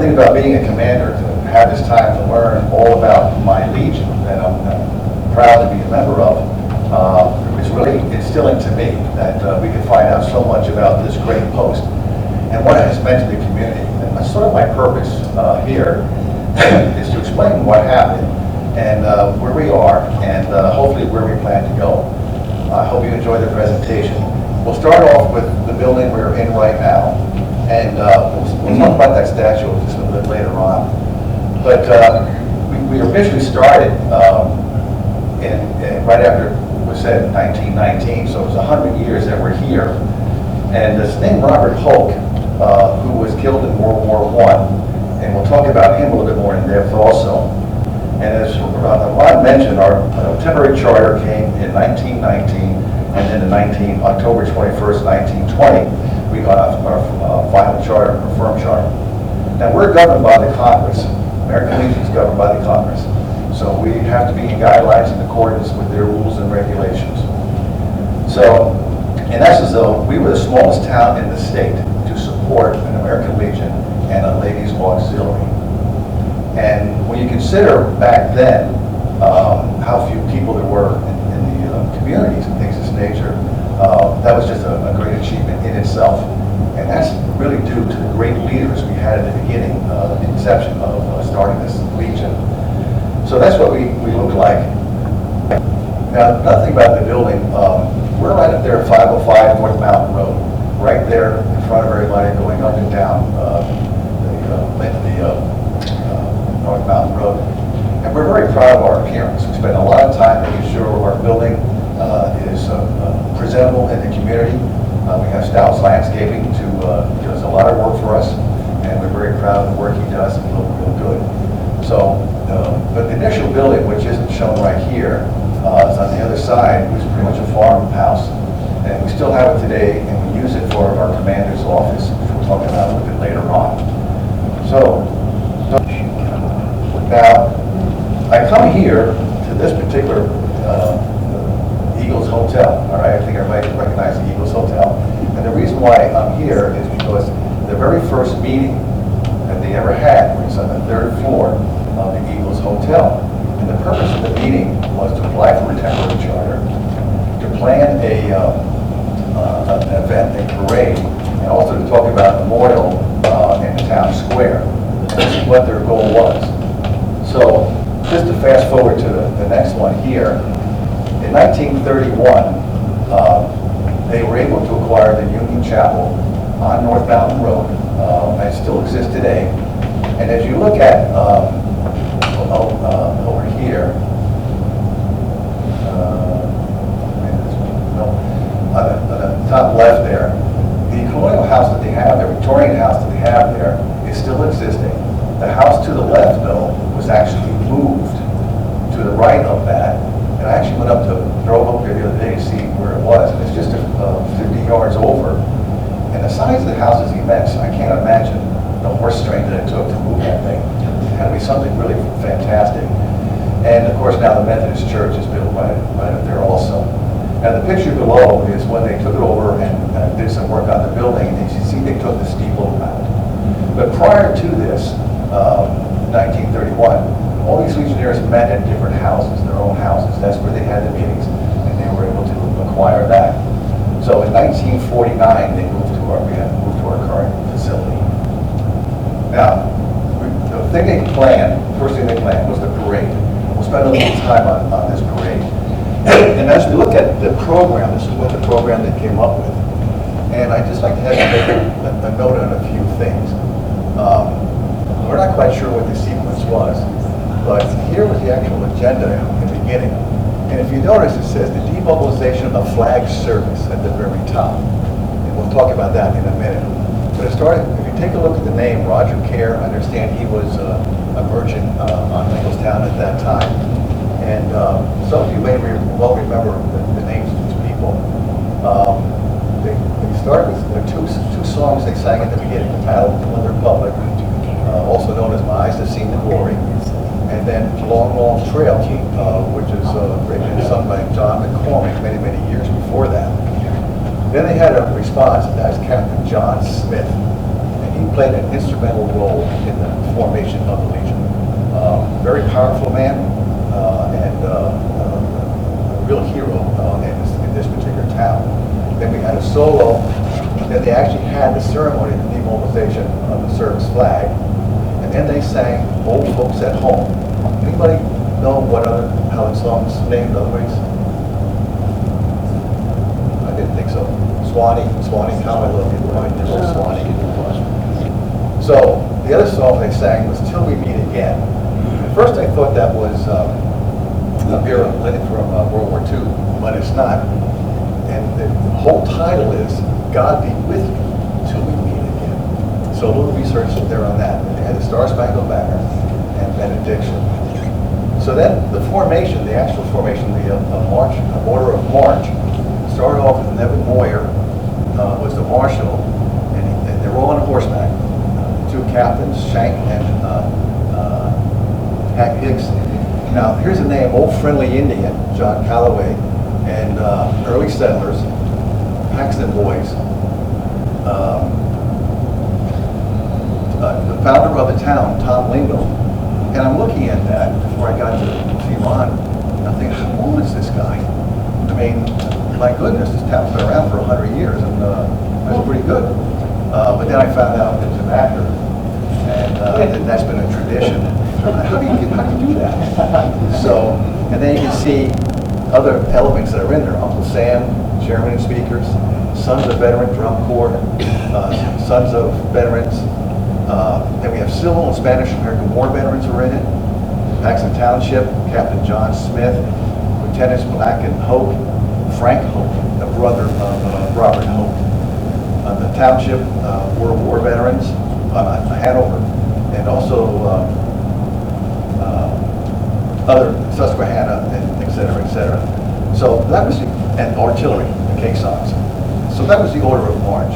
thing about being a commander, to have this time to learn all about my legion that I'm proud to be a member of, it was really instilling to me that we could find out so much about this great post and what it has meant to the community. And that's sort of my purpose here is to explain what happened and where we are and hopefully where we plan to go. I hope you enjoy the presentation. We'll start off with the building we're in right now, and we'll talk about that statue just a little bit later on. But we officially started right after it was said 1919, so it was 100 years that we're here. And this named Robert Hoke, who was killed in World War I, and we'll talk about him a little bit more in depth also. And as Ron mentioned, our temporary charter came in 1919, and then October 21st, 1920, we got our final charter, our firm charter. Now we're governed by the Congress. American Legion is governed by the Congress. So we have to be in guidelines in accordance with their rules and regulations. So in essence though, we were the smallest town in the state to support an American Legion and a ladies auxiliary. And when you consider back then how few people there were in the communities and things of this nature, that was just a great achievement in itself. And that's really due to the great leaders we had at the beginning, the inception of starting this Legion. So that's what we look like. Now, another thing about the building, we're right up there at 505 Northbound Road, right there in front of everybody going up and down the Northbound Road. And we're very proud of our appearance. We spend a lot of time making sure our building is presentable in the community. We have Stouts Landscaping to do us a lot of work for us, and we're very proud of the work he does and look real good. So, but the initial building, which isn't shown right here, is on the other side, which is pretty much a farmhouse, and we still have it today, and we use it for our commander's office, which we'll talk about a little bit later on. So, now, I come here to this particular Eagles Hotel, all right? I think everybody can recognize the Eagles Hotel. And the reason why I'm here is because the very first meeting that they ever had was on the 3rd floor of the Eagles Hotel. And the purpose of the meeting was to apply for a temporary charter, to plan an event, a parade, and also to talk about a memorial in the town square. This is what their goal was. So, just to fast forward to the next one here, in 1931, they were able to acquire the Union Chapel on Northbound Road, and it still exists today. And as you look at over here, on the top left there, the colonial house that they have, the Victorian house that they have there, is still existing. The house to the left, though, was actually moved to the right of that. And I actually drove up there the other day to see where it was, and it's just 50 yards over. And the size of the house is immense. I can't imagine the horse strength that it took to move that thing. It had to be something really fantastic. And of course now the Methodist Church is built right up there also. Now the picture below is when they took it over and did some work on the building, and you see they took the steeple out. But prior to this, 1931, all these Legionnaires met at different houses, their own houses. That's where they had the meetings, and they were able to acquire that. So in 1949, they moved to our current facility. Now, the thing they planned, first thing they planned was the parade. We'll spend a little time on this parade. And as we look at the program, this is what the program they came up with. And I'd just like to have you make a note on a few things. We're not quite sure what the sequence was, but here was the actual agenda in the beginning. And if you notice, it says the demobilization of flag service at the very top. And we'll talk about that in a minute. But it started, if you take a look at the name, Roger Kerr, I understand he was a merchant on Linglestown at that time. And some of you may well remember the names of these people. They started with two songs they sang at the beginning, Untitled Chapter, also known as My Eyes Have Seen the Glory, and then Long, Long Trail, which is written and sung by John McCormick many, many years before that. Then they had a response, that's Captain John Smith, and he played an instrumental role in the formation of the Legion. Very powerful man, and a real hero in this particular town. Then we had a solo, then they actually had the ceremony of demobilization of the service flag, and then they sang Old Folks at Home. Anybody know how the song's named other ways? I didn't think so. Swanee, Come, I Love You, right? Little Swanee. So the other song they sang was Till We Meet Again. At first I thought that was a beer from World War II, but it's not. And the whole title is God Be With You Till We Meet Again. So a little research there on that. They had the Star-Spangled Banner and benediction. So then the formation, the actual formation, the march, order of march, started off with Nevin Moyer, was the marshal, and they were all on horseback. Two captains, Shank and Hack Hicks. Now, here's a name, Old Friendly Indian, John Calloway, and early settlers, Paxton boys. The founder of the town, Tom Lingo. And I'm looking at that before I got to see Ron, and I'm thinking, how old is this guy? I mean, my goodness, this town's been around for 100 years, and that's pretty good. But then I found out it's an actor, and that's been a tradition. How do you do that? So, and then you can see other elements that are in there. Uncle Sam, chairman and speakers, Sons of Veteran Drum Corps, Sons of Veterans. Then we have Civil and Spanish American War veterans are in it. Paxton Township, Captain John Smith, Lieutenants Black and Hoke, Frank Hoke, the brother of Robert Hoke. The Township World War veterans, Hanover, and also other Susquehanna, and et cetera, et cetera. So that was and artillery, the caissons. So that was the order of march,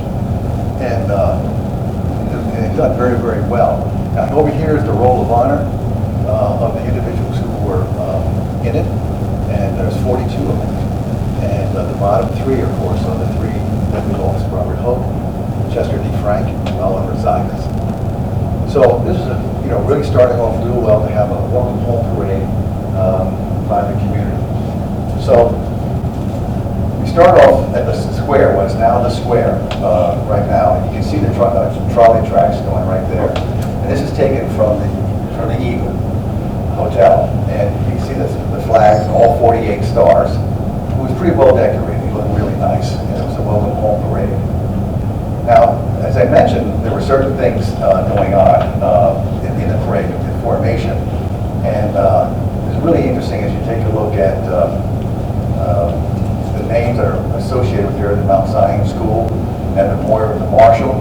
and it done very, very well. Now over here is the roll of honor of the individuals who were in it, and there's 42 of them. And the bottom three, of course, are the three that we lost: Robert Hoke, Chester D. Frank, and Oliver Zygas. So this is really starting off real well to have a welcome home parade by the community. So we start off at the square, what's now the square right now, and you can see the trolley tracks going right there. And this is taken from the Eagle Hotel, and you can see the flags, all 48 stars. It was pretty well decorated. It looked really nice, and it was a welcome home parade. Now, as I mentioned, there were certain things going on in the parade, in formation, and it's really interesting as you take a look at the names that are associated with here, the Mount Zion School, and the Moyer and the Marshal,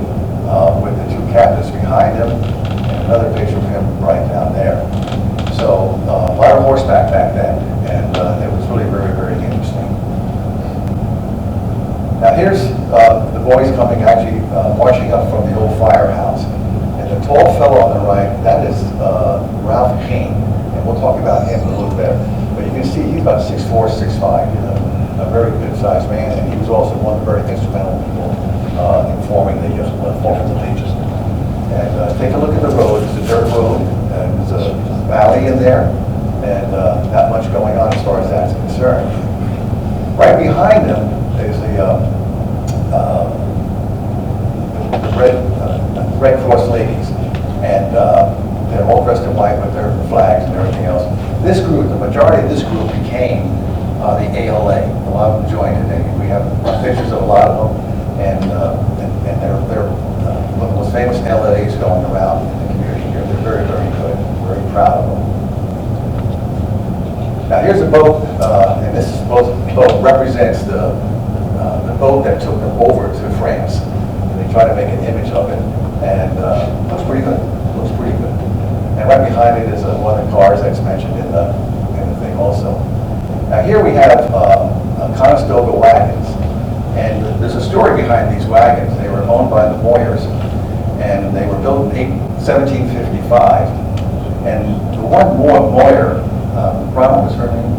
with the two captains behind him, and another picture of him right down there. So, a lot of horseback back then, and it was really very, very interesting. Now here's the boys coming, actually marching up from the old firehouse. And the tall fellow on the right, that is Ralph King, and we'll talk about him in a little bit. But you can see he's about 6'4", 6'5", a very good-sized man, and he was also one of the very instrumental people in forming the Legion. And take a look at the road. It's a dirt road, and there's a valley in there, and not much going on as far as that's concerned. Right behind them is the Red Cross ladies, and they're all dressed in white with their flags and everything else. This group, the majority of this group became the ALA. A lot of them joined it. We have pictures of a lot of them, and they're one of the most famous LAs going around in the community here. They're very, very good. Very proud of them. Now here's a boat, and this boat represents the boat that took them over to France. And they try to make an image of it, and looks pretty good. Looks pretty good. And right behind it is one of the cars that's mentioned in the thing also. Now here we have Conestoga Wagons, and there's a story behind these wagons. They were owned by the Moyers, and they were built in 1755. And the one Moyer, Ron, what was her name?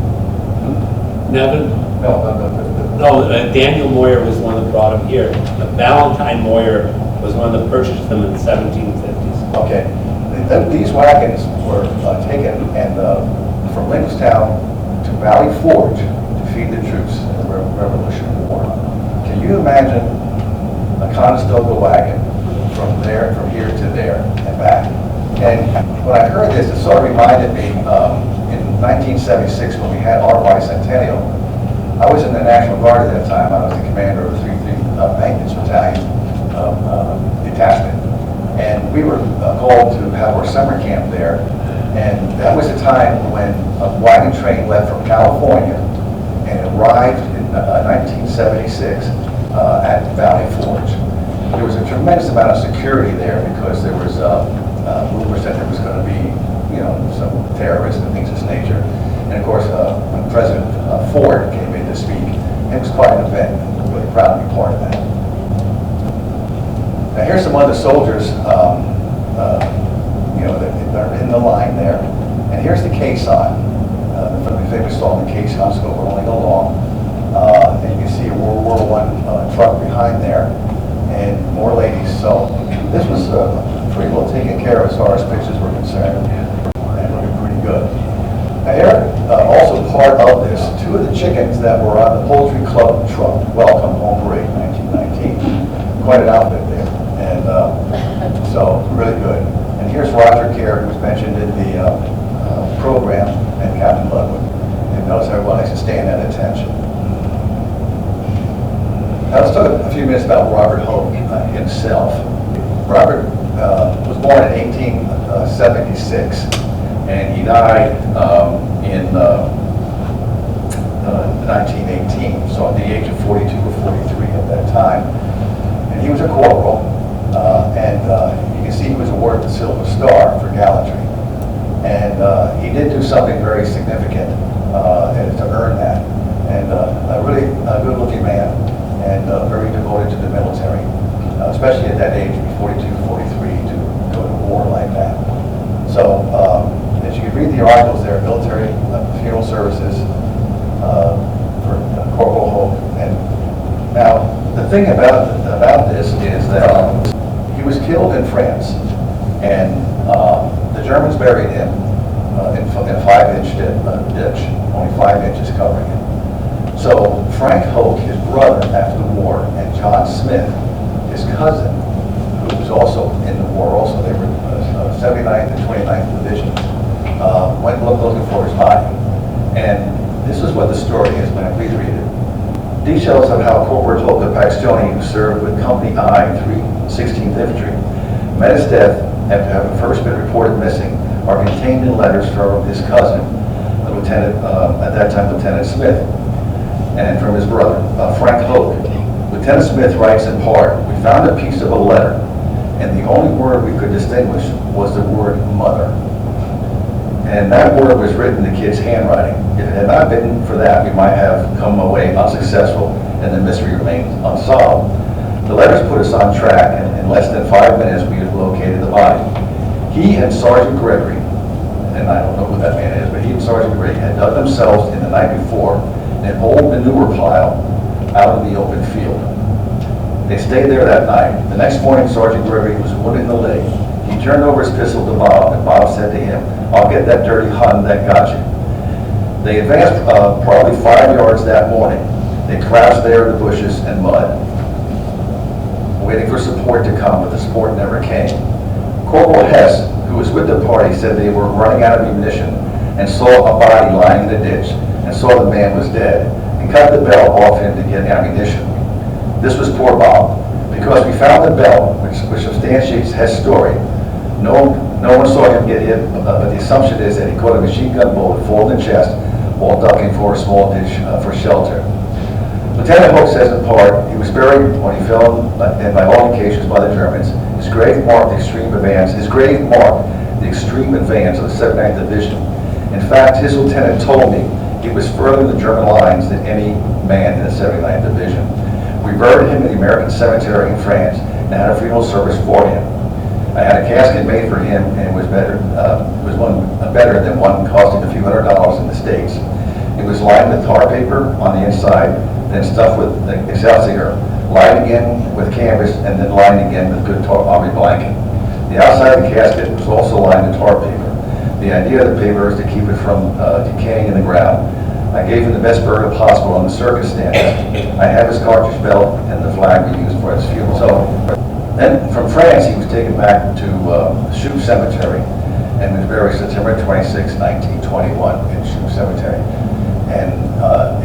Nevin? No, No, Daniel Moyer was one that brought him here. Valentine Moyer was the one that purchased them in the 1750s. Okay. These wagons were taken and from Linglestown to Valley Forge to feed the troops in the Revolutionary War. Can you imagine a Conestoga wagon from here to there and back? And when I heard this, it sort of reminded me in 1976 when we had our bicentennial. I was in the National Guard at that time. I was the commander of the 3 Maintenance Battalion detachment. And we were called to have our summer camp there. And that was a time when a wagon train left from California and arrived in 1976 at Valley Forge. There was a tremendous amount of security there because there was rumors that there was going to be, some terrorists and things of this nature. And of course, when President Ford came in to speak, it was quite an event. I'm really proud to be part of that. Now here's some other soldiers, that are in the line there. And here's the caisson, the famous song, "The Caisson's Go Rolling Along." And you can see a World War I truck behind there, and more ladies. So this was pretty well taken care of as far as pictures were concerned, and looking pretty good. Now here, also part of this, 2 of the chickens that were on the Poultry Club truck, Welcome Home Parade 1919. Quite an outfit there. And so, really good. And here's Roger Kerr, who was mentioned in the program, and Captain Ludwig. And notice everyone likes to stand at attention. Now let's talk a few minutes about Robert Hoke himself. Robert was born in 1876, and he died in 1918, so at the age of 42 or 43 at that time. And he was a corporal, and you can see he was awarded the Silver Star for gallantry. And he did do something very significant to earn that. And a really good-looking man, and very devoted to the military, especially at that age, 42, 43, to go to war like that. So, as you can read the articles there, military funeral services for Corporal Hoke. And now, the thing about this is that he was killed in France, and the Germans buried him in a 5-inch ditch, only 5 inches covering him. So Frank Hoke, his brother after the war, and John Smith, his cousin, who was also in the war, also they were 79th and 29th Division, went looking for his body. And this is what the story is, when I please read it. Details of how Corporal Hoke, the Paxtonian who served with Company I, 316th Infantry, met his death after having first been reported missing, are contained in letters from his cousin, Lieutenant, at that time Lieutenant Smith, and from his brother, Frank Hoke. Lieutenant Smith writes in part, "We found a piece of a letter, and the only word we could distinguish was the word mother. And that word was written in the kid's handwriting. If it had not been for that, we might have come away unsuccessful, and the mystery remained unsolved. The letters put us on track, and in less than 5 minutes, we had located the body. He and Sergeant Gregory," and I don't know who that man is, but he and Sergeant Gregory had dug themselves in the night before in an old manure pile out in the open field. They stayed there that night. The next morning, Sergeant Gregory was wounded in the leg. He turned over his pistol to Bob, and Bob said to him, "I'll get that dirty Hun that got you." They advanced probably 5 yards that morning. They crouched there in the bushes and mud, waiting for support to come, but the support never came. Corporal Hess, who was with the party, said they were running out of ammunition and saw a body lying in the ditch and saw the man was dead and cut the belt off him to get ammunition. This was poor Bob, because we found the belt, which substantiates Hess' story. No one saw him get hit, but the assumption is that he caught a machine gun bullet full in the chest while ducking for a small ditch for shelter. Lieutenant Hoke says in part, he was buried when he fell, and by all indications, by the Germans. His grave marked the extreme advance. His grave marked the extreme advance of the 79th Division. In fact, his lieutenant told me he was further in the German lines than any man in the 79th Division. We buried him in the American cemetery in France and had a funeral service for him. I had a casket made for him, and it was better than one costing a few $100s in the States. It was lined with tar paper on the inside, then stuffed with Excelsior lined again with canvas, and then lined again with good army blanket. The outside of the casket was also lined with tar paper. The idea of the paper is to keep it from decaying in the ground. I gave him the best burial possible on the circus stand. I have his cartridge belt and the flag we used for his funeral. So then from France, he was taken back to Choux Cemetery and was buried September 26, 1921 in Choux Cemetery. And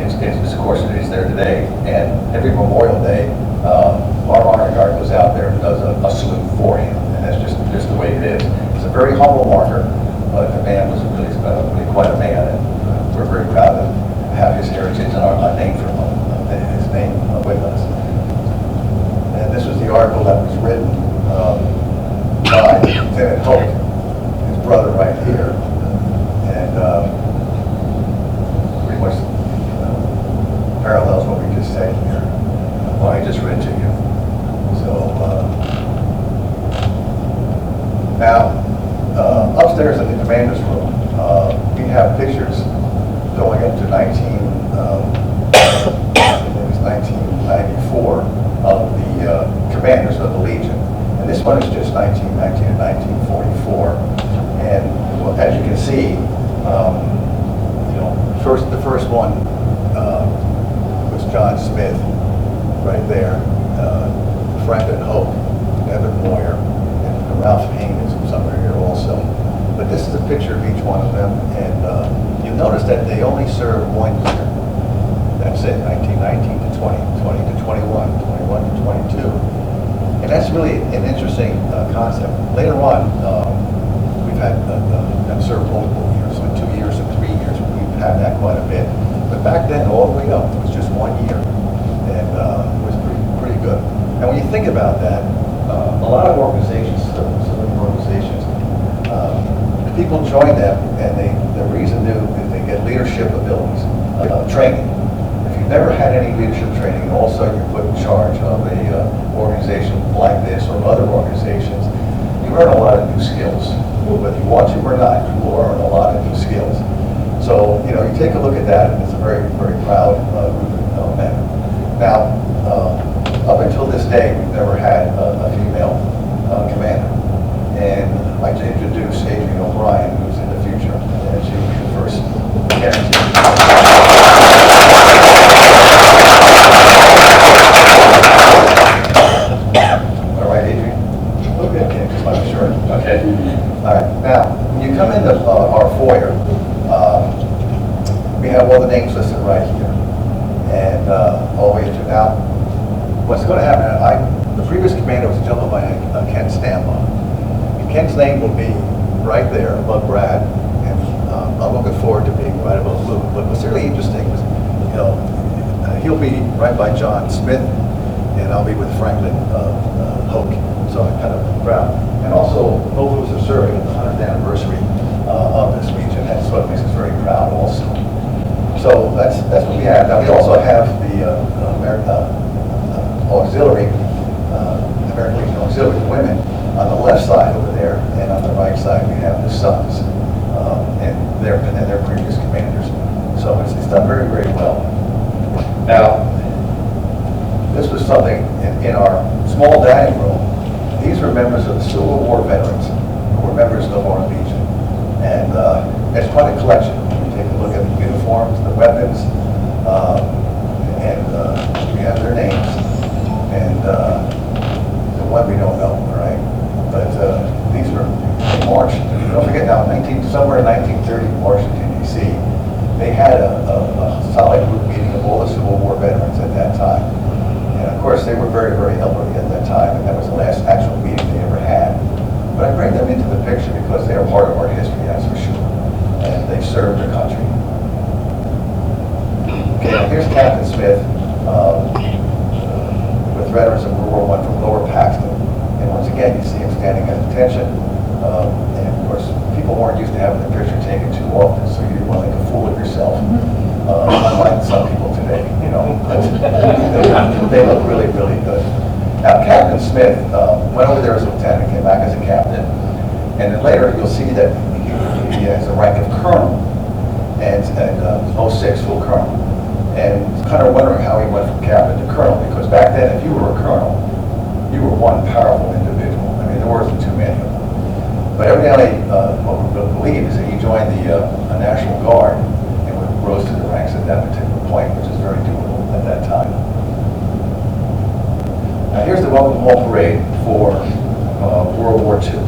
of course, it is there today. And every Memorial Day, our honor guard goes out there and does a salute for him. And that's just the way it is. It's a very humble marker, but the man was really quite a man. And we're very proud to have his heritage and our name for him, his name with us. And this was the article that was written by Lieutenant Hoke, his brother right here. And pretty much parallels what we just said here, what I just read to you. So now, upstairs in the commander's room, we have pictures going up to 1994 of the commanders of the Legion. And this one is just 1919 and 1944. And as you can see, the first one was John Smith, right there. Franklin Hoke, Evan Moyer, and Ralph Hayne is somewhere here also. But this is a picture of each one of them, and you'll notice that they only served 1 year. That's it, 1919 to 20, 20 to 21, 21 to 22. And that's really an interesting concept. Later on, we've had them serve multiple years, so 2 years and 3 years. We've had that quite a bit. But back then, all the way up, it was just 1 year, and it was pretty good. And when you think about that, a lot of organizations, civilian organizations, people join them, and the reason is they get leadership abilities, training. If you've never had any leadership training, and all of a sudden you're put in charge of a organization like this or other organizations, you learn a lot of new skills. Whether you want to or not, you will learn a lot of new skills. So, you take a look at that, and it's a very, very proud group of men. Now, up until this day, we've never had a female commander. And I'd like to introduce Adrienne O'Brien, who's in the future, and she'll be the first guarantee. All right, Adrienne? Okay, just want to be sure. Okay. All right. Now, when you come into our foyer, we have all the names listed right here, and all the way to now. What's going to happen? The previous commander was a gentleman by Ken Stambaugh. Ken's name will be right there above Brad, and I'm looking forward to being right above Luke. But what's really interesting is, he'll be right by John Smith, and I'll be with Franklin Hoke. So I'm kind of proud. And also, both of us are serving at the 100th anniversary of this Legion. That's what makes us very proud also. So that's what we have. Now we also have the auxiliary, American Legion Auxiliary women on the left side over there, and on the right side we have the sons and their previous commanders. So it's done very, very well. Now, this was something in our small dining room. These were members of the Civil War veterans who were members of our Legion, and it's quite a collection. You take a look at the uniforms, the weapons, and we have their names, and the one we don't know, all right? But these were in March. Don't forget now, somewhere in 1930, Washington, D.C., they had a solid group meeting of all the Civil War veterans at that time. And of course, they were very, very elderly at that time, and that was the last actual meeting they ever had. But I bring them into the picture because they are part of our history, that's for sure. And they served their country. Okay, now here's Captain Smith with veterans of World War I from Lower Paxton. And once again, you see him standing at attention. And of course, people weren't used to having the picture taken too often, so you didn't want to make a fool of yourself. Unlike some people today, but they look really, really good. Now, Captain Smith went over there as a lieutenant, came back as a captain, and then later you'll see that he has the rank of colonel, and 06 full colonel. And kind of wondering how he went from captain to colonel, because back then, if you were a colonel, you were one powerful individual. I mean, there wasn't too many of them. But evidently, what we believe is that he joined the National Guard and rose to the ranks at that particular point, which is very doable at that time. Now, here's the Welcome Home Parade for World War II.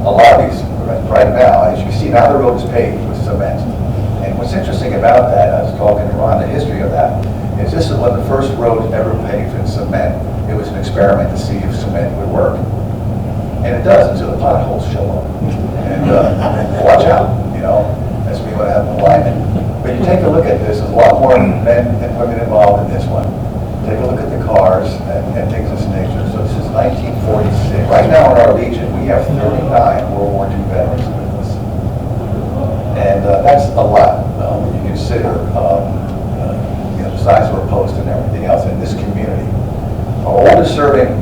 A lot of these, right now, as you see, now the road is paved with cement. And what's interesting about that, I was talking to Ron, the history of that, is this is one of the first roads ever paved in cement. It was an experiment to see if cement would work. And it does until the potholes show up. And watch out, you know, that's what what happened to Lyman. But you take a look at this, there's a lot more men and women involved in this one. Take a look at the cars and things of this nature. So this is 1946. Right now in our Legion, we have 39 World War II veterans with us. And that's a lot when you consider the size of our post and everything else in this community. Our oldest serving,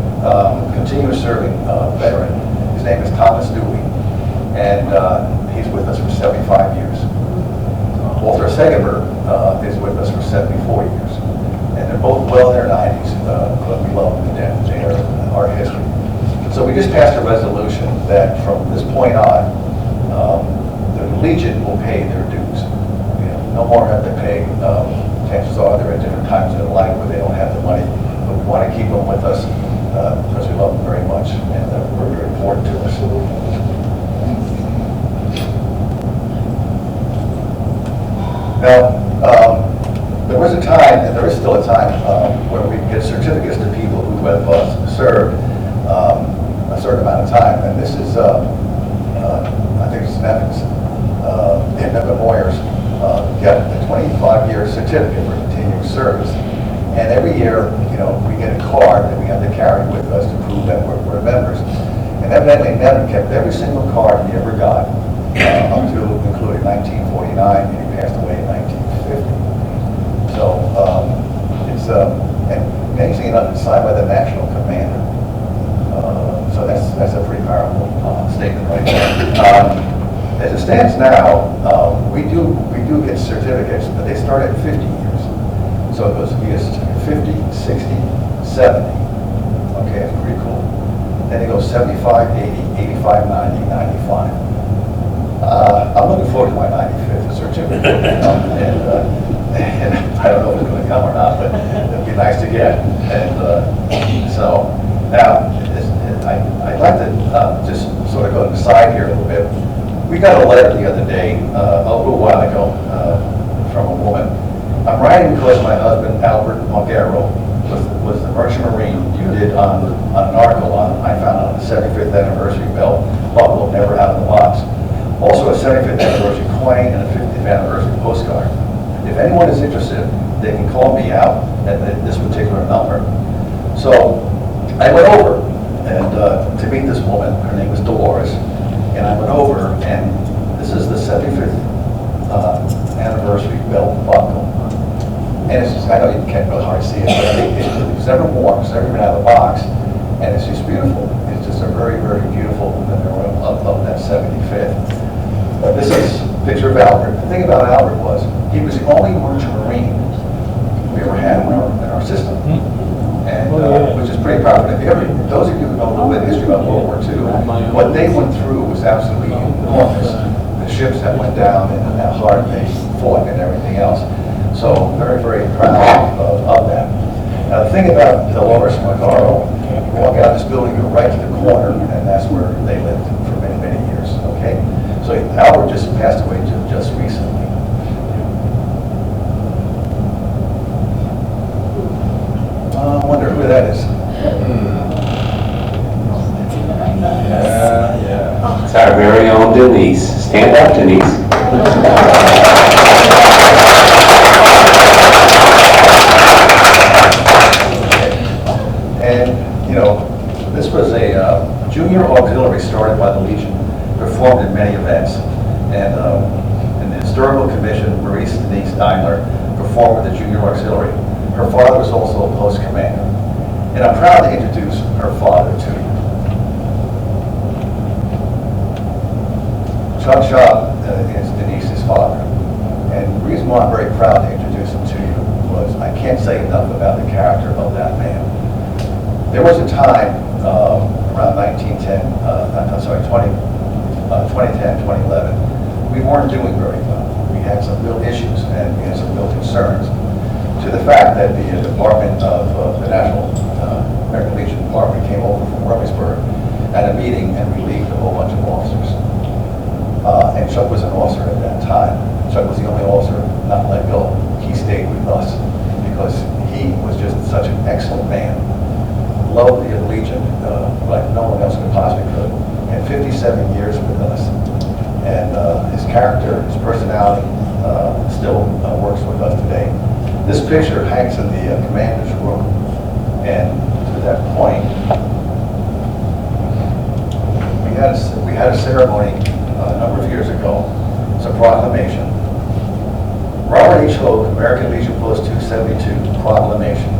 continuous serving veteran, his name is Thomas Dewey, and he's with us for 75 years. Walter Segeberg is with us for 74 years. And they're both well in their 90s, but we love them to death. They are our history. So we just passed a resolution that from this point on, the Legion will pay their dues. You know, no more have to pay. Chances are they're at different times in their life where they don't have the money, but we want to keep them with us because we love them very much, and they're very important to us. Now, there was a time, and there is still a time, where we get certificates to people who have served a certain amount of time, and this is, I think it's Nevins, Nevin Moyers, get a 25-year certificate for continuous service. And every year, you know, we get a card that we have to carry with us to prove that we're members. And evidently, Nevin kept every single card he ever got, up to including 1949, and he passed away in 1950. So it's and amazing enough, it's signed by the national commander. So that's a pretty powerful statement right there. As it stands now, we do get certificates, but they start at 50 years. So it goes via 50, 60, 70. Okay, it's pretty cool. Then it goes 75, 80, 85, 90, 95. I'm looking forward to my 95th certificate. And I don't know if it's going to come or not, but it'd be nice to get. And so now, I'd like to just sort of go to the side here a little bit. We got a letter the other day, a little while ago, from a woman. I'm writing because my husband, Albert Malgaro, was the Merchant Marine you did on an article I found on the 75th anniversary belt, buckle, never out of the box. Also a 75th anniversary coin and a 50th anniversary postcard. If anyone is interested, they can call me out at this particular number. So I went over and to meet this woman. Her name was Dolores. And I went over, and this is the 75th anniversary belt buckle. And it's just, I know you can't really hardly see it, but it's never worn, it's never been out of the box. And it's just beautiful. It's just a very, very beautiful memory of that 75th. This is a picture of Albert. The thing about Albert was, he was the only Merchant Marine we ever had in our system. And which is pretty proud. If you ever, those of you who know a little bit of history about World War II, what they went through was absolutely enormous. The ships that went down and how hard they fought and everything else. So very, very proud of that. Now the thing about Dolores Magaro, you walk out of this building, you go right to the corner, and that's where they lived for many, many years. Okay, so Albert just passed away just recently. I wonder who that is. Yeah. It's our very own Denise. Stand up, Denise. And, you know, this was a junior auxiliary started by the Legion, performed in many events. And in the Historical Commission, Maurice Denise Daimler performed with the junior auxiliary. Her father was also a post commander. And I'm proud to introduce her father to you. Chuck Shaw is Denise's father. And the reason why I'm very proud to introduce I can't say enough about the character of that man. There was a time around 2010, 2011, we weren't doing very well. We had some real issues and we had some real concerns, to the fact that the Department of the National American Legion Department came over from Williamsburg at a meeting and relieved a whole bunch of officers. And Chuck was an officer at that time. Chuck was the only officer not let go. He stayed with us because he was just such an excellent man. Loved the Legion like no one else could possibly could. And 57 years with us. And his character, his personality still works with us today. This picture hangs in the commander's room. And to that point, we had a ceremony a number of years ago. It's a proclamation. Robert H. Hoke, American Legion Post 272 proclamation.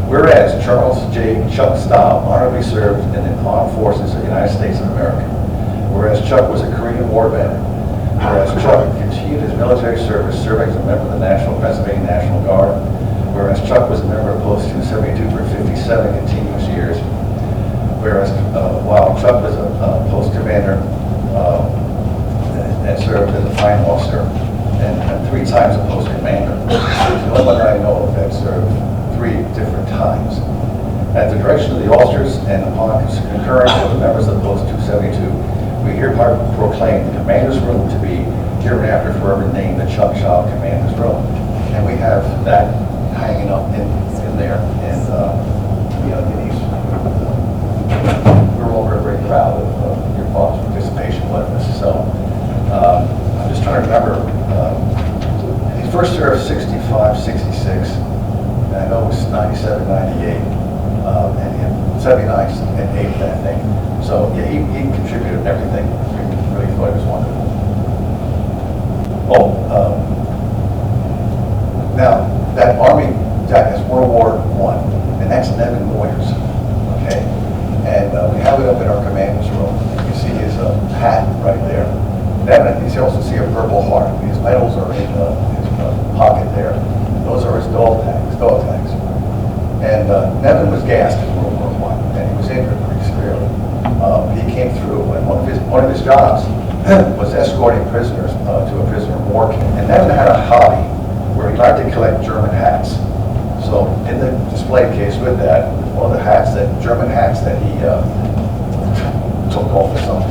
Whereas Charles J. Chuck Stahl honorably served in the armed forces of the United States of America. Whereas Chuck was a Korean War veteran. Whereas Chuck continued his military service serving as a member of the Pennsylvania National Guard. Whereas Chuck was a member of Post 272 for 57 continuous years. Whereas while Chuck was a post commander and served as a fine officer and 3 times a post commander. The only one that I know of that served 3 different times. At the direction of the officers and upon concurrence of the members of Post 272, we hereby proclaim the Commander's Room to be hereinafter forever named the Chuck Shaw Commander's Room. And we have that hanging up in there. And Denise, we're all very, very proud of your father's participation with us. So I'm just trying to remember, he first served 65, 66, and I know it was 97, 98, and 79 and 8, I think. So yeah, he contributed everything. We really thought it was wonderful. Now that Army jacket is World War I, and that's Nevin Moyers, okay? And we have it up in our commander's room. You can see his hat right there. Nevin, you can also see a purple heart. His medals are in his pocket there. Those are his dog tags. And Nevin was gassed in World War I, and he was injured pretty severely. He came through, and one of his jobs was escorting prisoners to a prisoner of war camp. And Nevin had a hobby where he liked to collect German hats. So in the display case with that, one of the German hats that he took off for some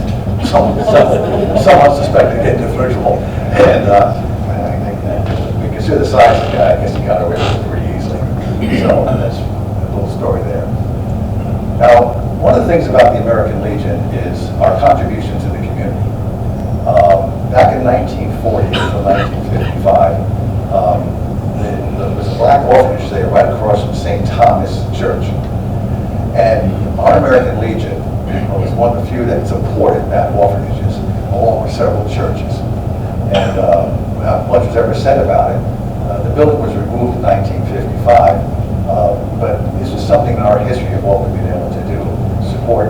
unsuspected individual. And I think we consider the size of the guy, I guess he got away with it pretty easily. So that's a little story there. Now, one of the things about the American Legion is our contribution to the community. Back in 1940 until 1955, there was a black orphanage there right across from St. Thomas Church. And our American Legion was one of the few that supported that orphanages, along with several churches. And not much was ever said about it. The building was removed in 1955, but this is something in our history of what we've been able to do. Support.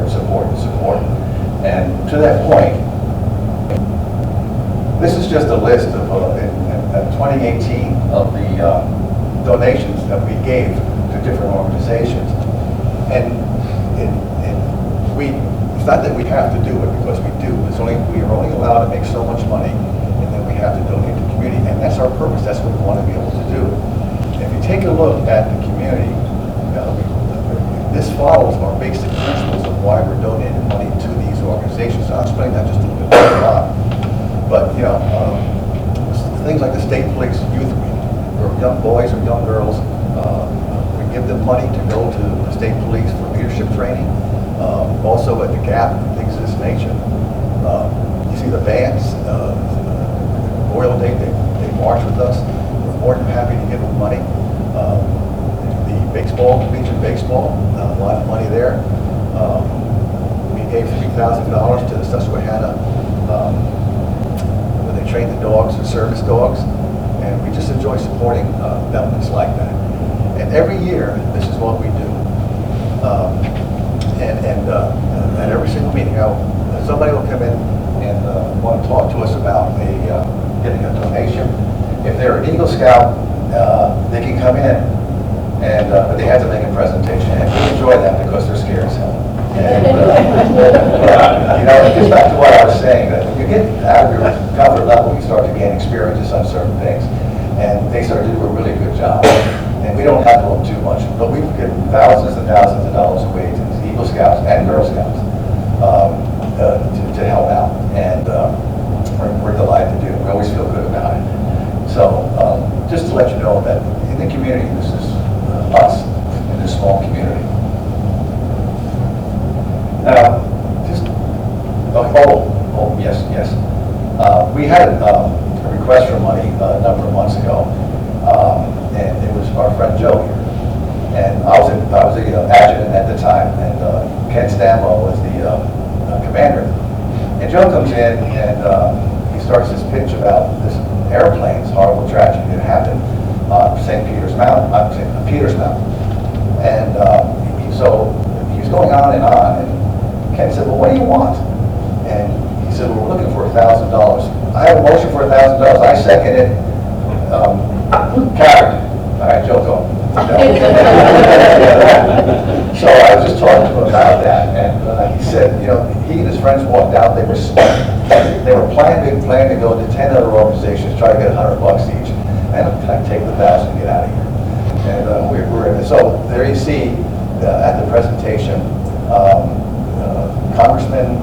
And to that point, this is just a list of, in 2018, of the donations that we gave to different organizations. And it's not that we have to do it, because we do. We are only allowed to make so much money, and then we have to donate to the community. And that's our purpose. That's what we want to be able to do. If you take a look at the community, this follows our basic principles of why we're donating money to these organizations. So I'll explain that just a little bit later on. But things like the State Police Youth Week, where young boys or young girls, we give them money to go to the State Police for leadership training. Also at the Gap, things of this nature. You see the bands, Memorial Day, they march with us. We're more than happy to give them money. The baseball, Legion Baseball, a lot of money there. We gave $3,000 to the Susquehanna, where they train the dogs, the service dogs, and we just enjoy supporting elements like that. And every year, this is what we do. At every single meeting, somebody will come in and want to talk to us about getting a donation. If they're an Eagle Scout, they can come in, and but they have to make a presentation, and we enjoy that because they're scared as hell. And, you know, it gets back to what I was saying, that when you get out of your comfort level, you start to gain experiences on certain things, and they start to do a really good job. And we don't handle them too much, but we've given thousands and thousands of dollars away to the Eagle Scouts and Girl Scouts to help out, and we're delighted to do it. We always feel good about it. So just to let you know that in the community, this is us in this small community. Now, just yes. We had a request for money a number of months ago, and it was our friend Joe here. And I was the adjutant at the time, and Ken Stambo was the commander. And Joe comes in and he starts this pitch about this airplane's horrible tragedy that happened on St. Peter's Mountain, and so he was going on, and Ken said, "Well, what do you want?" And he said, "Well, we're looking for $1,000. I have a motion for $1,000. I second it. Carried." All right, Joe, go. So I was just talking to him about that, and he said, you know, he and his friends walked out. They were planning to go to 10 other organizations, try to get $100 each. And I take the 1,000 and get out of here. And we're in it. So there you see at the presentation, Congressman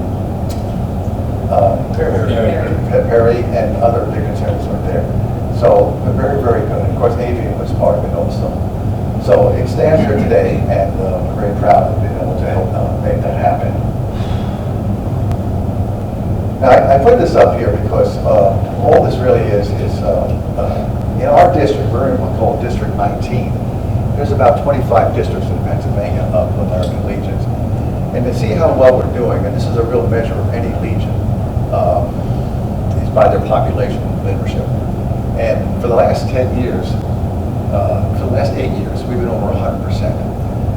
Perry and other dignitaries were there. So very, very good. Of course, Avian was part of it also. So it stands here today, and we're very proud of being able to help make that happen. Now, I put this up here because all this really is in our district, we're in what's called District 19. There's about 25 districts in Pennsylvania of American Legions. And to see how well we're doing, and this is a real measure of any legion, is by their population leadership. And for the last 10 years, for the last 8 years, we've been over 100%.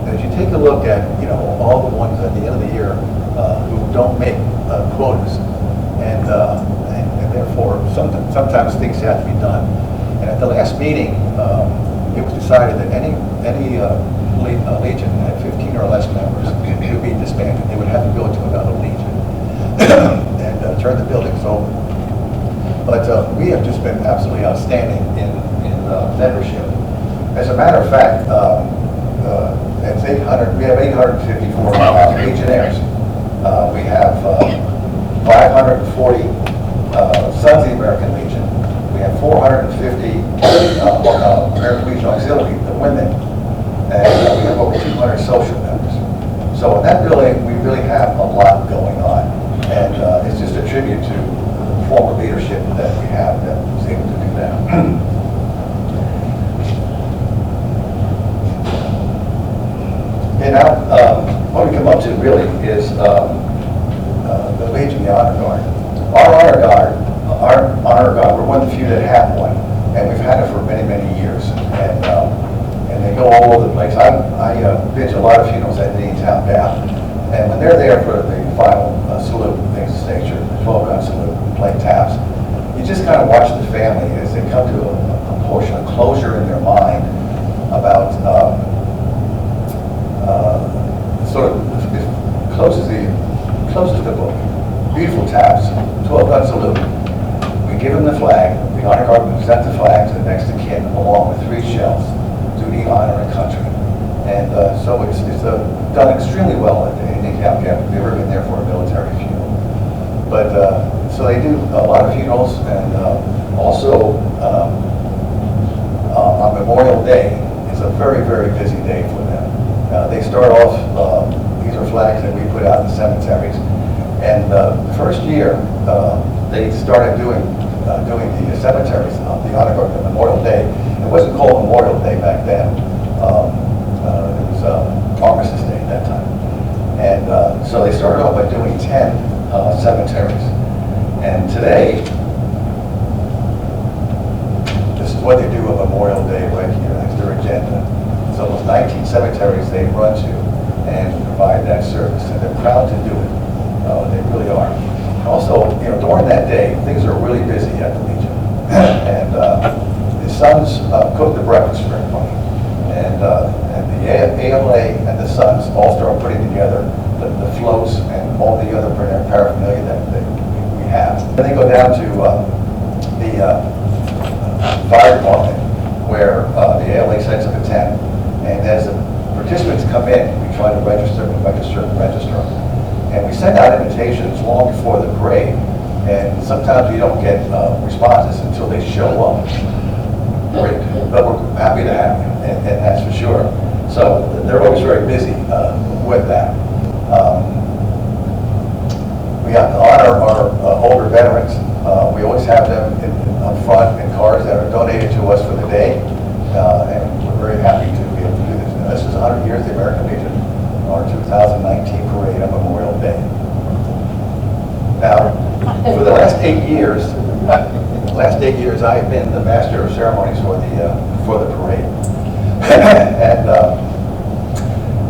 And if you take a look at, you know, all the ones at the end of the year who don't make quotas, and therefore sometimes things have to be done. And at the last meeting, it was decided that any legion that had 15 or less members could be disbanded. They would have to go to another legion and turn the buildings over. But we have just been absolutely outstanding in membership. As a matter of fact, it's 800. We have 854 legionnaires. We have 540 Sons of the American Legion. We have 450 American Legion Auxiliary, the women, and we have over 200 social members. So in that building, we really have a lot going on, and it's just a tribute to the former leadership that we have that was able to do that. And now, what we come up to really is the Legion, the Honor Guard. Our Honor Guard, we're one of the few that have one, and we've had it for many, many years. And they go all over the place. I been to a lot of funerals at Linglestown down, and when they're there for the final salute, things of this nature, the 12-gun salute, play taps, you just kind of watch the family as they come to a portion of closure in their mind about sort of closes the book. Beautiful taps, 12-gun salute. We give them the flag. The Honor Guard will present the flag to the next of kin along with 3 shells. Duty, honor, and country. And so it's done extremely well at the Indian Camp. We've never been there for a military funeral. But so they do a lot of funerals, and also on Memorial Day is a very, very busy day for them. They start off, these are flags that we put out in the cemeteries. And the first year, they started doing the cemeteries, the Honor Guard, the Memorial Day. It wasn't called Memorial Day back then. It was Armistice Day at that time. And so they started off by doing 10 cemeteries. And today, this is what they do on Memorial Day right here. That's their agenda. It's almost 19 cemeteries they run to and provide that service. And they're proud to do it. They really are. Also, you know, during that day, things are really busy at the Legion. And the sons cook the breakfast for everybody. And the ALA and the sons all start putting together the floats and all the other paraphernalia that we have. Then they go down to the fire department, where the ALA sets up a tent, and as the participants come in, we try to register. And we send out invitations long before the parade, and sometimes we don't get responses until they show up. Great, but we're happy to have you, and that's for sure. So they're always very busy with that. We have to honor our older veterans. We always have them up front in cars that are donated to us for the day, and we're very happy to be able to do this. Now, this is 100 years of the American Legion, our 2019 parade on Memorial Day. Now, for the last 8 years, I have been the master of ceremonies for the parade. And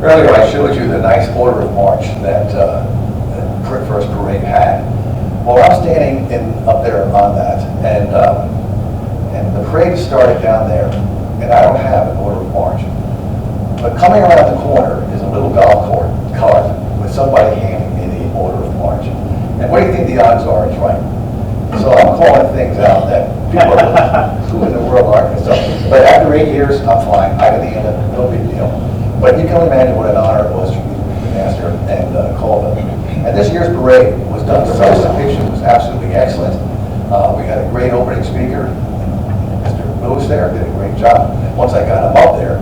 earlier I showed you the nice order of march that first parade had. Well, I'm standing up there on that, and the parade started down there, and I don't have an order of march. But coming around the corner is a little golf cart with somebody handing me the order of march. And what do you think the odds are it's right? So I'm calling things out that people are, who in the world aren't and stuff. But after 8 years, I'm fine. I can handle it, no big deal. But you can imagine what an honor it was for me to be the master and call them. And this year's parade was done. The participation was absolutely excellent. We had a great opening speaker. Mr. Lewis there did a great job. Once I got him up there,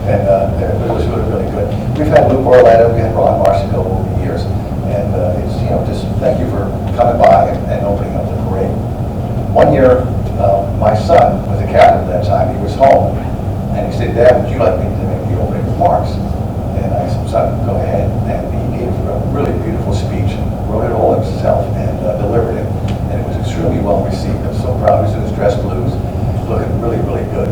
it was really, really good. We've had Lou Barletta, we had Ron Marcico over the years, and it's, just thank you for coming by and opening up the parade. One year, my son was a captain at that time. He was home, and he said, "Dad, would you like me to make the opening remarks?" And I said, "Son, go ahead." And he gave a really beautiful speech, wrote it all himself, and delivered it. And it was extremely well received. I'm so proud. He was in his dress blues, looking really, really good.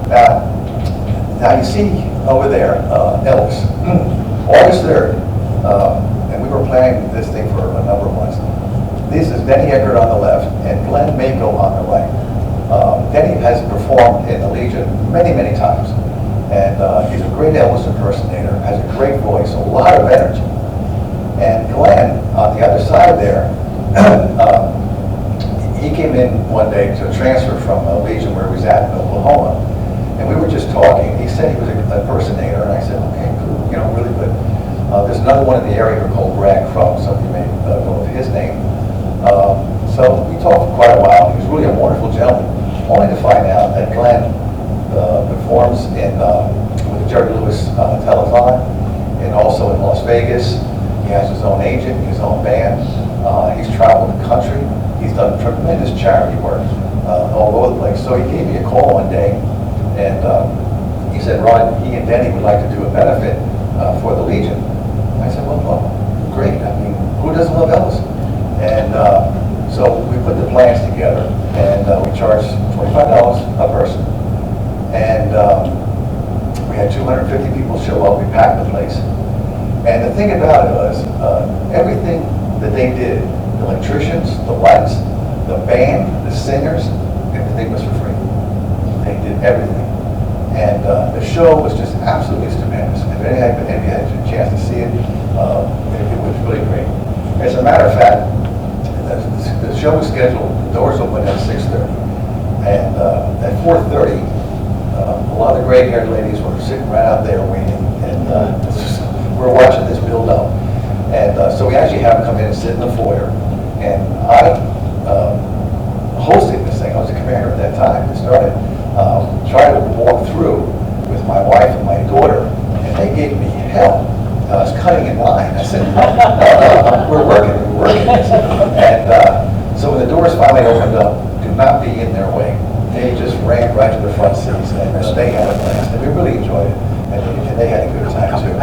Now you see over there, Elvis, August 3rd, and we were planning this thing for a number of months. This is Denny Eckert on the left and Glenn Mako on the right. Denny has performed in the Legion many, many times, and he's a great Elvis impersonator, has a great voice, a lot of energy. And Glenn, on the other side there, he came in one day to transfer from Legion where he was at in Oklahoma, and we were just talking. He said he was an impersonator, and I said, "Okay, cool, really good." There's another one in the area called Brad Crow, some of you may know of his name. So we talked for quite a while. He was really a wonderful gentleman, only to find out that Glenn performs with the Jerry Lewis telethon, and also in Las Vegas. He has his own agent, his own band. He's traveled the country. He's done tremendous charity work all over the place. So he gave me a call one day, and he said, "Ron, he and Denny would like to do a benefit for the Legion." I said, well, great. I mean, who doesn't love Elvis? And so we put the plans together, and we charged $25 a person. And we had 250 people show up. We packed the place. And the thing about it was, everything that they did, the electricians, the lights, the band, the singers, everything was for free. They did everything. And the show was just absolutely stupendous. If any had a chance to see it, it was really great. As a matter of fact, the show was scheduled, the doors opened at 6:30. And at 4:30, a lot of the gray-haired ladies were sitting right out there waiting. And we're watching this build up. And so we actually had them come in and sit in the foyer. And I hosted this thing. I was the commander at that time. It started. Tried to walk through with my wife and my daughter, and they gave me hell. I was cutting in line. I said, no, we're working. And so when the doors finally opened up, do not be in their way. They just ran right to the front seats, and they had a blast. And we really enjoyed it, and they had a good time too.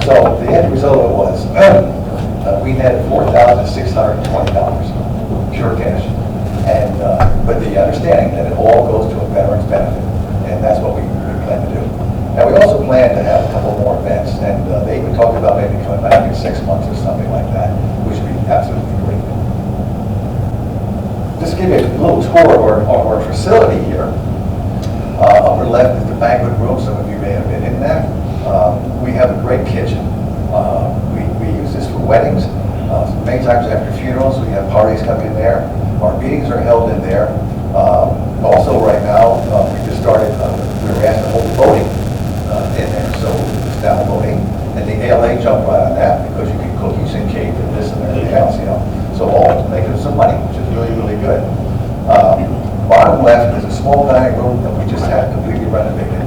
So the end result of it was, we netted $4,620, pure cash. And but the understanding that it all goes to a veteran's benefit, and that's what we plan to do. Now we also plan to have a couple more events, and they even talked about maybe coming back in 6 months or something like that, which would be absolutely great. This just give you a little tour of our facility here. Upper left is the banquet room. Some of you may have been in that. We have a great kitchen. We use this for weddings. Many times after funerals, we have parties come in there. Our meetings are held in there. Also, right now, we just started, we were asked to hold voting in there. So it's now voting. And the ALA jumped right on that because you get cookies and cake and this and everything else, you know. So all making some money, which is really, really good. Bottom left is a small dining room that we just had completely renovated.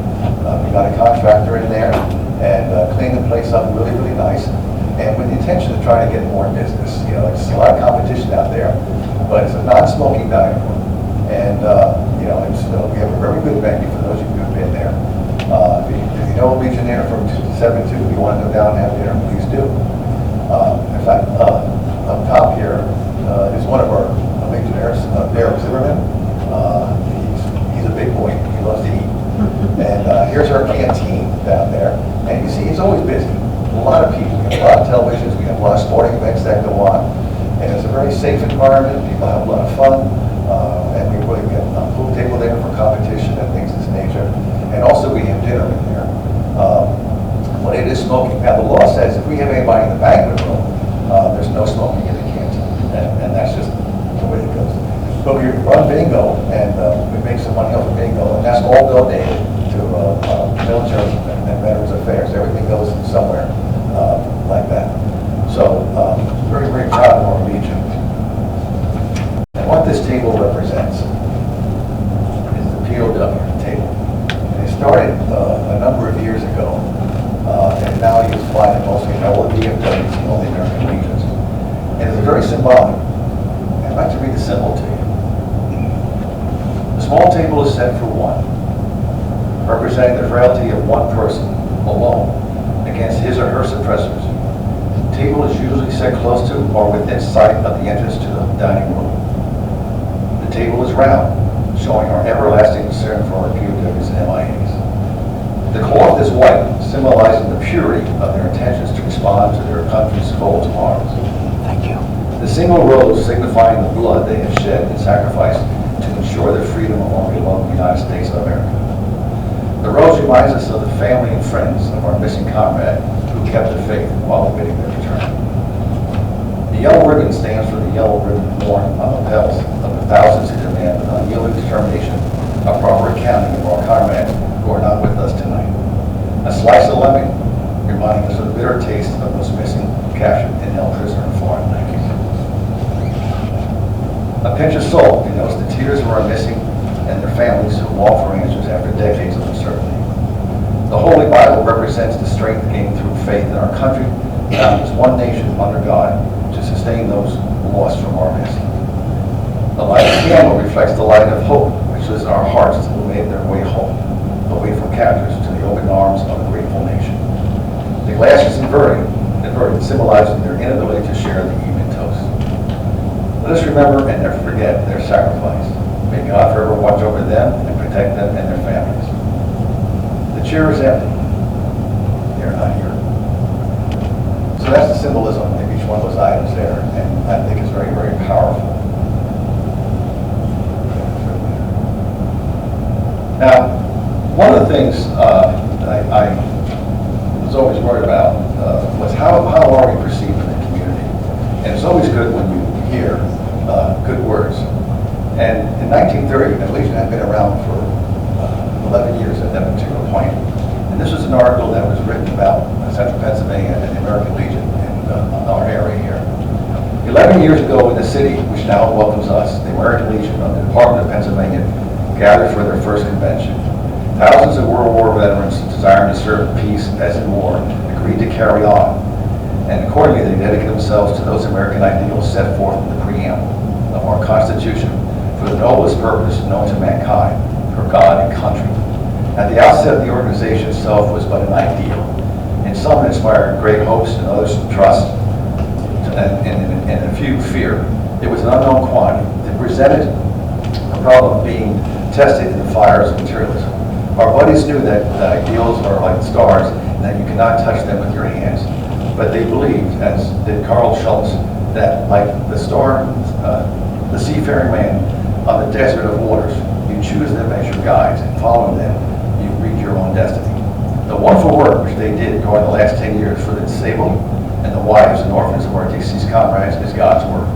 We got a contractor in there and cleaned the place up really, really nice. And with the intention of trying to get more business. You know, there's a lot of competition out there, but it's a non-smoking dining room. And, you know, we have a very good menu for those of you who've been there. If you know a Legionnaire from 272, if you want to go down and have dinner, please do. In fact, up top here is one of our Legionnaires, Derek Zimmerman. He's a big boy. He loves to eat. And here's our canteen down there. And you see, he's always busy. A lot of people. We have a lot of televisions. We have a lot of sporting events that go on. And it's a very safe environment. People have a lot of fun. And we really get a pool table there for competition and things of this nature. And also we have dinner in there. When it is smoking. Now the law says if we have anybody in the banquet room, there's no smoking in the canteen. And that's just the way it goes. But we run bingo, and we make some money off of bingo, and that's all donated to military and Veterans Affairs. Everything goes somewhere like that. So very, very proud of our Legion. And what this table represents is the POW table. And it started a number of years ago, and now you find it mostly in all the DFWs and all the American Legions. And it's very symbolic. I'd like to read the symbol to you. The small table is set for one, representing the frailty of one person alone against his or her suppressors. The table is usually set close to or within sight of the entrance to the dining room. The table is round, showing our everlasting concern for our POWs and MIAs. The cloth is white, symbolizing the purity of their intentions to respond to their country's call to arms. Thank you. The single rose signifying the blood they have shed in sacrifice to ensure the freedom of our beloved United States of America. The rose reminds us of the family and friends of our missing comrade who kept the faith while awaiting their return. The yellow ribbon stands for the yellow ribbon worn on the lapels of the thousands who demand with unyielding determination a proper accounting of our comrades who are not with us tonight. A slice of lemon reminding us of the bitter taste of those missing, captured, and held prisoner in foreign lands. A pinch of salt denotes the tears of our missing and their families who walk for answers after decades of uncertainty. The Holy Bible represents the strength gained through faith in our country, bound as one nation under God to sustain those lost from our midst. The light of the candle reflects the light of hope, which is in our hearts who made their way home, away from captors to the open arms of a grateful nation. The glass is inverted, symbolizing their inability to share the evening toast. Let us remember and never forget their sacrifice. May God forever watch over them and protect them and their families. The chair is empty. They're not here. So that's the symbolism of each one of those items there, and I think it's very, very powerful. Now, one of the things that I was always worried about was how are we perceived in the community? And it's always good when you hear good words. And in 1930, the Legion had been around for 11 years at that particular point. And this was an article that was written about Central Pennsylvania and the American Legion in our area here. 11 years ago in the city, which now welcomes us, the American Legion of the Department of Pennsylvania gathered for their first convention. Thousands of World War veterans desiring to serve peace as in war agreed to carry on. And accordingly, they dedicated themselves to those American ideals set forth in the preamble of our Constitution for the noblest purpose known to mankind, for God and country. At the outset, the organization itself was but an ideal. In some, it inspired great hopes, and others trust, and a few fear. It was an unknown quantity. It presented a problem of being tested in the fires of materialism. Our buddies knew that ideals are like stars, and that you cannot touch them with your hands. But they believed, as did Carl Schultz, that like the the seafaring man on the desert of waters. You choose them as your guides, and following them, you reach your own destiny. The wonderful work which they did during the last 10 years for the disabled and the wives and orphans of our deceased comrades is God's work.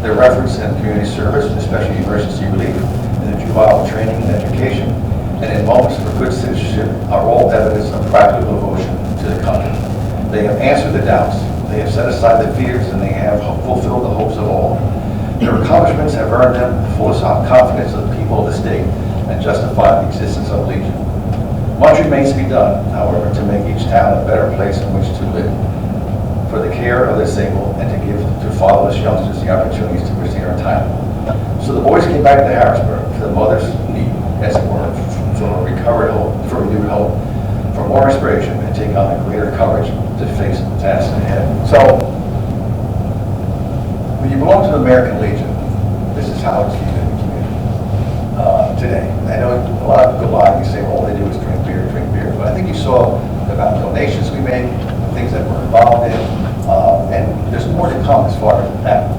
Their efforts in community service, especially emergency relief, and the juvenile training and education, and in moments for good citizenship are all evidence of practical devotion to the country. They have answered the doubts, they have set aside the fears, and they have fulfilled the hopes of all. Their accomplishments have earned them the full confidence of the people of the state and justified the existence of Legion. Much remains to be done, however, to make each town a better place in which to live, for the care of the disabled, and to give to fatherless youngsters the opportunities to which they are entitled. So the boys came back to Harrisburg for the mother's need, as it were, for recovered hope, for renewed hope, for more inspiration, and take on a greater courage to face the tasks ahead. So, when you belong to the American Legion, this is how it's viewed in the community today. I know a lot of people lie, you say, well, all they do is drink beer, but I think you saw the amount of donations we make, the things that we're involved in, and there's more to come as far as that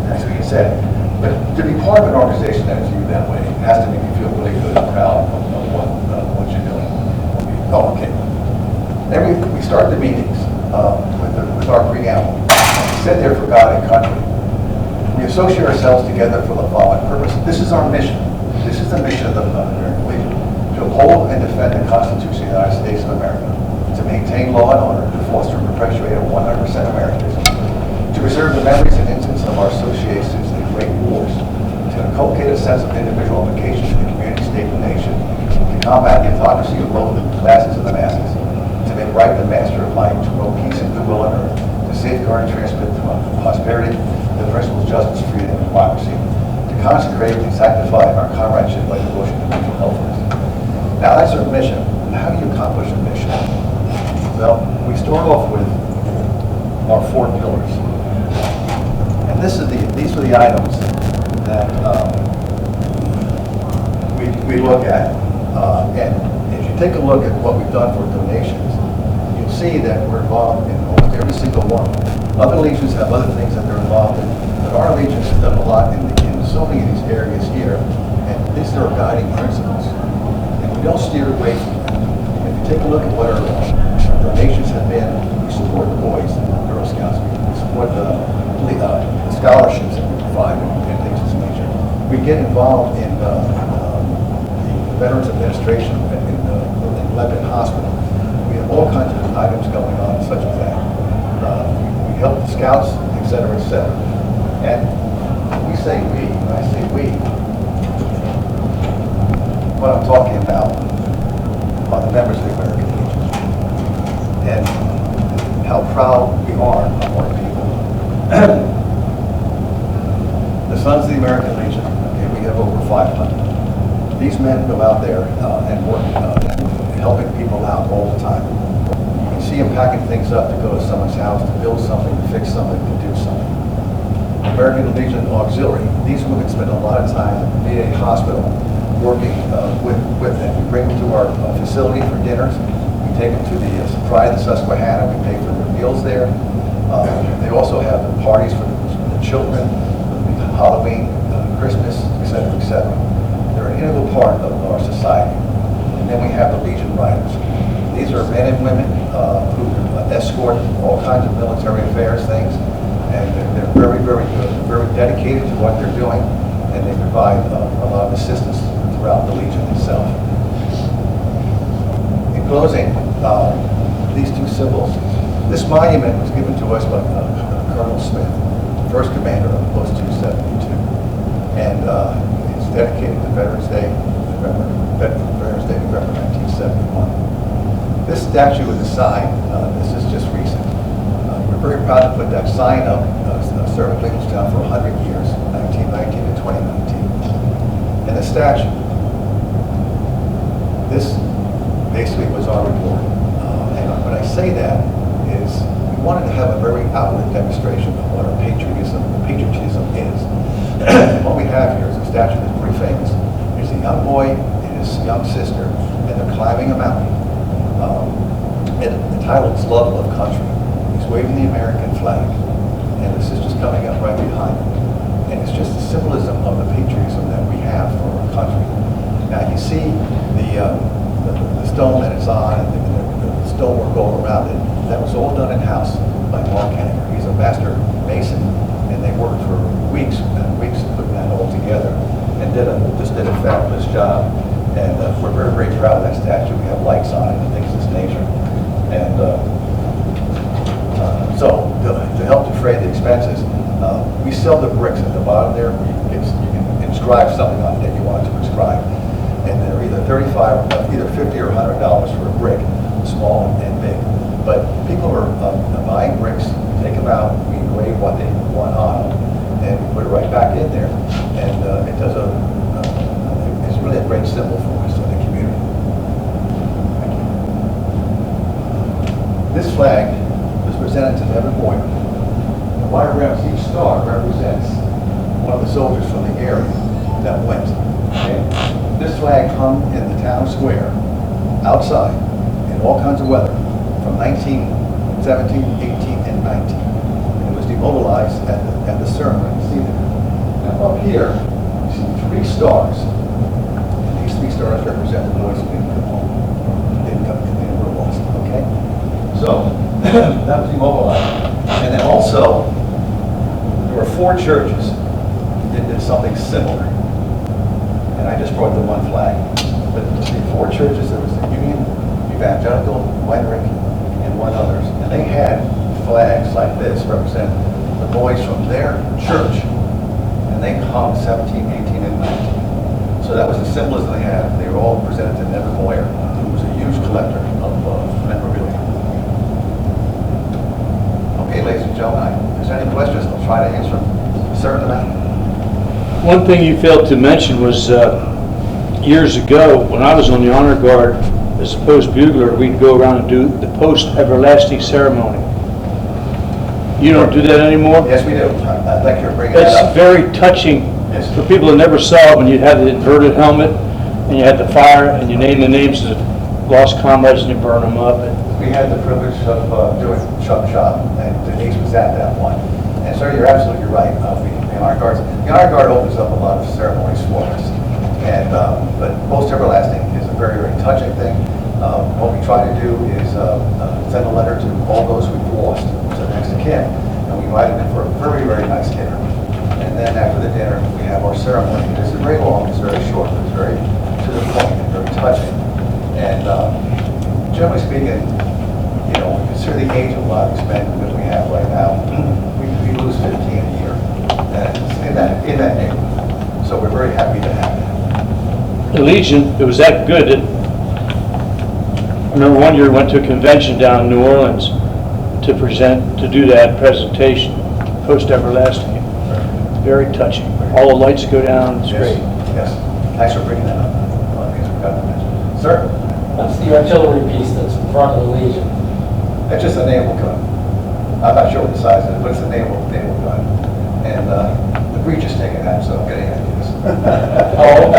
as we said. But to be part of an organization that is viewed that way, it has to make you feel really good and proud of what you're doing. Oh, okay. Then we start the meetings with our preamble. We said there for God and country. We associate ourselves together for the following purpose. This is our mission. This is the mission of the American Legion: to uphold and defend the Constitution of the United States of America, to maintain law and order, to foster and perpetuate a 100% Americanism, to preserve the memories and incidents of our associations in great wars, to inculcate a sense of individual obligation to the community, state, and nation, to combat the hypocrisy of both the classes and the masses, to make right the master of life, to promote peace and goodwill on earth, to safeguard and transmit to prosperity the principles of justice, freedom, and democracy, to consecrate and sanctify our comradeship by devotion to mutual helpfulness. Now that's our mission. And how do you accomplish a mission? Well, we start off with our 4 pillars. And these are the items that we look at. And if you take a look at what we've done for donations, you'll see that we're involved in almost every single one. Other legions have other things that they're involved in, but our legions have done a lot in so many of these areas here, and these are our guiding principles. And we don't steer away from them. If you take a look at what our donations have been, we support the boys and the Girl Scouts, we support the scholarships that we provide and things of this nature. We get involved in the Veterans Administration in Lebanon Hospital. We have all kinds of items going on such as that. We help the Scouts, et cetera, et cetera. And when I say we, what I'm talking about are the members of the American Legion and how proud we are of our people. The Sons of the American Legion, okay, we have over 500. These men go out there and work helping people out all the time. You can see them packing things up to go to someone's house, to build something, to fix something, to do something. American Legion Auxiliary, these women spend a lot of time at the VA hospital working with them. We bring them to our facility for dinners. We take them to the Pride of the Susquehanna. We pay for their meals there. They also have the parties for the children, Halloween, Christmas, etc., etc. They're an integral part of our society. And then we have the Legion Riders. These are men and women who escort all kinds of military affairs things, and they're very, very good, very dedicated to what they're doing, and they provide a lot of assistance throughout the Legion itself. In closing, these 2 symbols. This monument was given to us by Colonel Smith, first commander of Post 272, and it's dedicated to Veterans Day, November 1971. This statue is a sign. This is just recent. We're very proud to put that sign up, serving Linglestown for 100 years, 1919 to 2019. And the statue, this basically was our report. And when I say that is, we wanted to have a very outward demonstration of what our patriotism is. And what we have here is a statue that's pretty famous. There's a young boy and his young sister, and they're climbing a mountain. And the title is Love of Country. He's waving the American flag, and the sister's coming up right behind him. And it's just a simple job, and we're very, very proud of that statue. We have lights on it and things of this nature. And so to help defray the expenses, we sell the bricks at the bottom there. You can inscribe something on it that you want to inscribe. And they're either either $50 or $100 for a brick, small and big. But people are buying bricks, take them out, we engrave what they want on them, and we put it right back in there. And it does it's really a great symbol for us in the community. Thank you. This flag was presented to Nevin Boyer. The wire rems, each star represents one of the soldiers from the area that went. Okay? This flag hung in the town square, outside, in all kinds of weather, from 1917, 18, and 19. And it was demobilized at the ceremony. See there. Now up here, you see 3 stars. And these 3 stars represent the boys who didn't come home. They were lost, okay? So, that was demobilized. And then also, there were 4 churches that did something similar. And I just brought the one flag. But the 4 churches, there was the Union, Evangelical, Weinrich, and one others. And they had flags like this represent the boys from their church. And they hung 17, 18, and 19. So that was the symbolism they had. They were all presented to Nevin Moyer, who was a huge collector of memorabilia. Okay, ladies and gentlemen, if there's any questions, I'll try to answer them. Sir, to that. One thing you failed to mention was years ago, when I was on the honor guard as a post bugler, we'd go around and do the post everlasting ceremony. You don't do that anymore? Yes, we do. I'd like you to bring that That's up. very touching Yes. for people that never saw it, when you had the inverted helmet and you had the fire and you name the names of the lost comrades and you burn them up. We had the privilege of doing Chop Shop, and Denise was at that one. And sir, you're absolutely right. The honor guard opens up a lot of ceremonies for us. And but post everlasting is a very, very touching thing. What we try to do is send a letter to all those we've lost to next of kin, and we invite them in for a very, very nice dinner. And then after the dinner, we have our ceremony. It's very long, it's very short, but it's very to the point and very touching. And generally speaking, you know, when you consider the age of a lot of these men that we have right now, we lose 15 a year. And it's in that neighborhood. So we're very happy to have that. The Legion, it was that good that I remember one year we went to a convention down in New Orleans to do that presentation, post everlasting. Very touching. All the lights go down, it's great. Yes, thanks for bringing that up. One of the things we got to mention. Sir? That's the artillery piece that's in front of the Legion. That's just a naval gun. I'm not sure what the size is, but it's a naval gun. And the breech is taken out, so I'm getting ideas. Oh,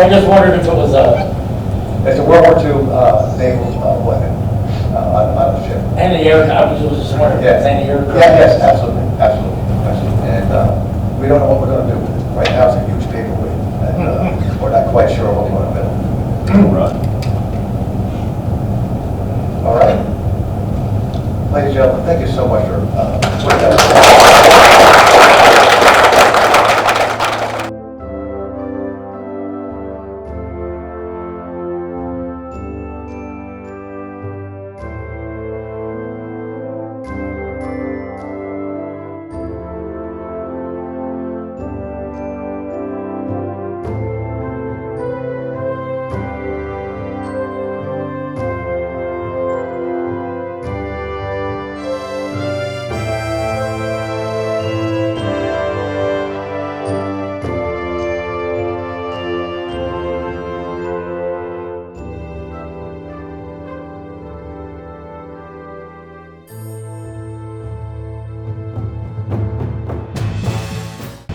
I just wondered if it was It's a World War II naval weapon on a ship. anti-air. I was just wondering if it's anti-aircraft. Yes, absolutely. And we don't know what we're going to do with it.